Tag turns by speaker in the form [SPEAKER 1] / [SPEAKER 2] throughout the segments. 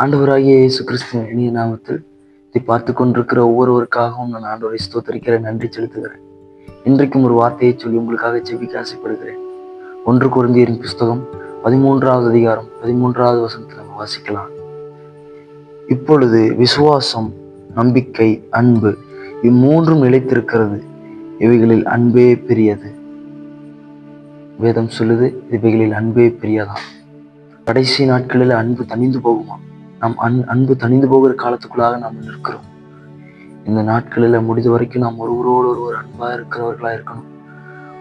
[SPEAKER 1] ஆண்டவராகிய இயேசு கிறிஸ்துவின் இனிய நாமத்தில் இதை பார்த்து கொண்டிருக்கிற ஒவ்வொருவருக்காகவும் நான் ஆண்டவரை ஸ்தோத்தரிக்கிறேன், நன்றி செலுத்துகிறேன். இன்றைக்கும் ஒரு வார்த்தையை சொல்லி உங்களுக்காக ஜெபிக்க ஆசைப்படுகிறேன். 1 கொரிந்தியரின் புஸ்தகம் 13வது அதிகாரம் 13வது வசனத்தில் நம்ம வாசிக்கலாம். இப்பொழுது விசுவாசம், நம்பிக்கை, அன்பு இம்மூன்றும் நிலைத்திருக்கிறது. இவைகளில் அன்பே பெரியது. வேதம் சொல்லுது, இவைகளில் அன்பே பெரியதா. கடைசி நாட்களில் அன்பு தணிந்து போகுமா? நாம் அன்பு தணிந்து போகிற காலத்துக்குள்ளாக நாம் நிற்கிறோம். இந்த நாட்களில் முடிந்த வரைக்கும் நாம் ஒருவரோடு ஒருவர் அன்பா இருக்கிறவர்களா இருக்கணும்.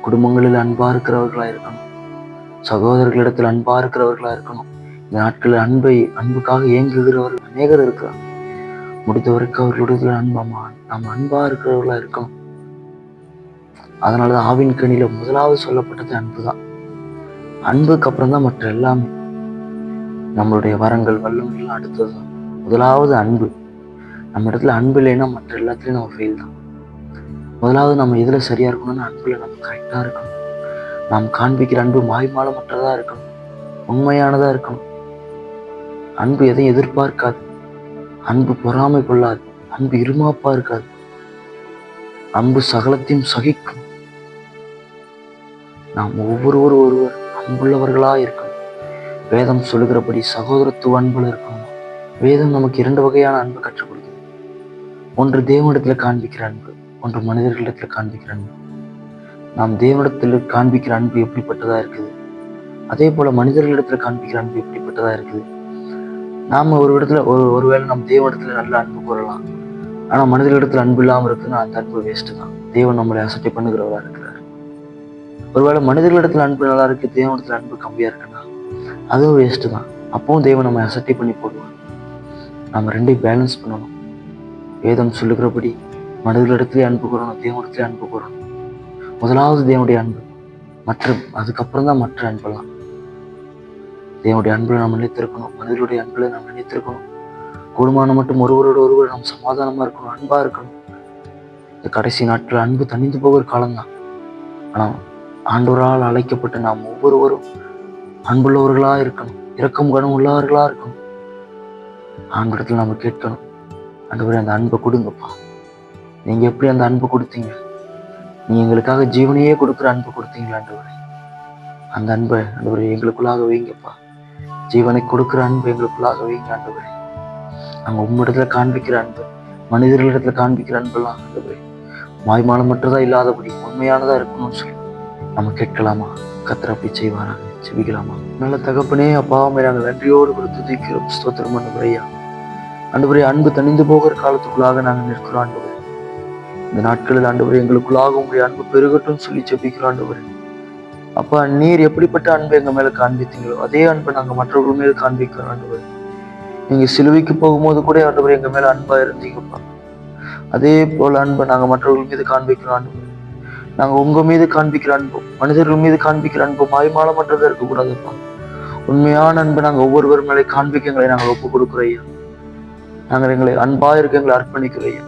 [SPEAKER 1] குடும்பங்களில் அன்பா இருக்கிறவர்களா இருக்கணும். சகோதரர்களிடத்தில் அன்பா இருக்கிறவர்களா இருக்கணும். இந்த நாட்களில் அன்புக்காக இயங்குகிறவர்கள் அநேகர் இருக்கிறார். முடிந்த வரைக்கும் அவர்களுடைய நாம் அன்பா இருக்கிறவர்களா இருக்கணும். அதனாலதான் ஆவின் கனியில முதலாவது சொல்லப்பட்டது அன்பு தான். அன்புக்கு அப்புறம் தான் மற்ற எல்லாமே. நம்மளுடைய வரங்கள் வல்லமைகள் அடுத்ததுதான். முதலாவது அன்பு. நம்ம இடத்துல அன்பு இல்லைன்னா மற்ற எல்லாத்துலயும் நம்ம ஃபெயில் தான். முதலாவது நம்ம எதுல சரியா இருக்கணும்னா அன்புல நம்ம கரெக்டா இருக்கணும். நாம் காண்பிக்கிற அன்பு மாய்மாலமற்றதா இருக்கணும், உண்மையானதா இருக்கணும். அன்பு எதையும் எதிர்பார்க்காது. அன்பு பொறாமை கொள்ளாது. அன்பு இருமாப்பா இருக்காது. அன்பு சகலத்தையும் சகிக்கும். நாம் ஒருவர் அன்புள்ளவர்களா இருக்கணும். வேதம் சொல்லுகிறபடி சகோதரத்துவ அன்புல இருக்கணும். வேதம் நமக்கு 2 வகையான அன்பு கற்றுக் கொடுக்குது. ஒன்று தேவனிடத்துல காண்பிக்கிற அன்பு, ஒன்று மனிதர்களிடத்துல காண்பிக்கிற அன்பு. நாம் தேவனிடத்துல காண்பிக்கிற அன்பு எப்படிப்பட்டதா இருக்குது, அதே போல மனிதர்களிடத்துல காண்பிக்கிற அன்பு எப்படிப்பட்டதா இருக்குது. நாம ஒரு இடத்துல ஒருவேளை நம்ம தேவனிடத்துல நல்ல அன்பு கூறலாம். ஆனா மனிதர்களிடத்துல அன்பு இல்லாம இருக்குன்னா அந்த அன்பு வேஸ்ட் தான். தேவன் நம்மளை அசட்டை பண்ணுகிறவரா இருக்கிறார். ஒருவேளை மனிதர்களிடத்துல அன்பு நல்லா இருக்கு, தேவனிடத்துல அன்பு கம்மியா இருக்குன்னா அதுவும் வேஸ்ட் தான். அப்பவும் தேவன் நம்ம அசட்டை பண்ணி போடுவார். நம்ம ரெண்டையும் பேலன்ஸ் பண்ணணும். வேதம் சொல்லுகிறபடி மனிதர்களிடத்திலே அன்பு கூறணும், தேவனிடத்திலே அன்பு கூறணும். முதலாவது தேவனுடைய அன்பு, அதுக்கப்புறம் தான் மற்ற அன்பெல்லாம். தேவனுடைய அன்புல நாம் நினைத்திருக்கணும், மனிதர்களுடைய அன்புல நாம் நினைத்திருக்கணும். கூடுமான மட்டும் ஒருவரோடு ஒருவர் நாம் சமாதானமா இருக்கணும், அன்பா இருக்கணும். இந்த கடைசி நாட்கள் அன்பு தணிந்து போகிற காலம்தான். ஆனால் ஆண்டவரால் அழைக்கப்பட்ட நாம் ஒவ்வொருவரும் அன்புள்ளவர்களா இருக்கணும், இரக்கம் குணம் உள்ளவர்களா இருக்கணும். ஆண்டவரிடத்துல நம்ம கேட்கணும், ஆண்டவரே அந்த அன்பை கொடுங்கப்பா. நீங்க எப்படி அந்த அன்பை கொடுத்தீங்க? நீ எங்களுக்காக ஜீவனையே கொடுக்குற அன்பை கொடுத்தீங்களா ஆண்டவரே? அந்த அன்பை ஆண்டவரே எங்களுக்குள்ளாக வைங்கப்பா. ஜீவனை கொடுக்குற அன்பு எங்களுக்குள்ளாக வைங்க ஆண்டவரே. நாங்க உம்மிடத்துல காண்பிக்கிற அன்பு, மனிதர்களிடத்துல காண்பிக்கிற அன்பெல்லாம் ஆண்டவரே மாய்மாலமற்றதா இல்லாதபடி உண்மையானதா இருக்கணும்னு சொல்லி நம்ம கேட்கலாமா? கர்த்தர் அப்படி செய்வாராங்க. செபிக்கலாமா? நல்ல தகப்பனே, அப்பாவை நாங்கள் நன்றியோடு கூட துதிக்கிறோம், ஸ்தோத்திரம் ஆண்டவரையா. ஆண்டவரே, அன்பு தணிந்து போகிற காலத்துக்குள்ளாக நாங்கள் நிற்கிறோம் ஆண்டவரே. இந்த நாட்களில் ஆண்டவரே எங்களுக்குள்ளாக உங்களுடைய அன்பு பெருகட்டும் சொல்லி செபிக்கிறோம் ஆண்டவரே. அப்பா, நீர் எப்படிப்பட்ட அன்பை எங்க மேல காண்பித்தீங்களோ அதே அன்பை நாங்கள் மற்றவர்கள் மேல காண்பிக்கிறோம் ஆண்டவரே. நீங்க சிலுவைக்கு போகும்போது கூட ஆண்டவரே எங்க மேல அன்பா இருந்தீங்கப்பா. அதே போல அன்பை நாங்கள் மற்றவர்கள் மீது காண்பிக்கிறோம் ஆண்டவரே. நாங்கள் உங்க மீது காண்பிக்கிற அன்பும் மனிதர்கள் மீது காண்பிக்கிற அன்பும் மாய்மாலமற்றதா இருக்கக்கூடாதுப்பா. உண்மையான அன்பை நாங்கள் ஒவ்வொருவர் மேலே காண்பிக்க எங்களை நாங்கள் ஒப்புக் கொடுக்குறோம் ஐயா. நாங்கள் எங்களை அன்பா இருக்க எங்களை அர்ப்பணிக்கிறோம் ஐயா.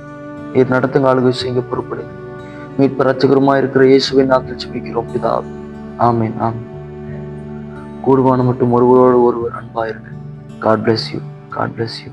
[SPEAKER 1] நீர் நடத்துங்க, ஆளுகை செய்ய பொறுப்படுங்க. மீட்பு ரட்சகருமா இருக்கிற இயேசுவின் நாட்கள் ஜெபிக்கிறோம் பிதாவே. ஆமீன், ஆமீன். கூடுமான மட்டும் ஒருவரோடு ஒருவர் அன்பா இருங்க. God bless you. God bless you.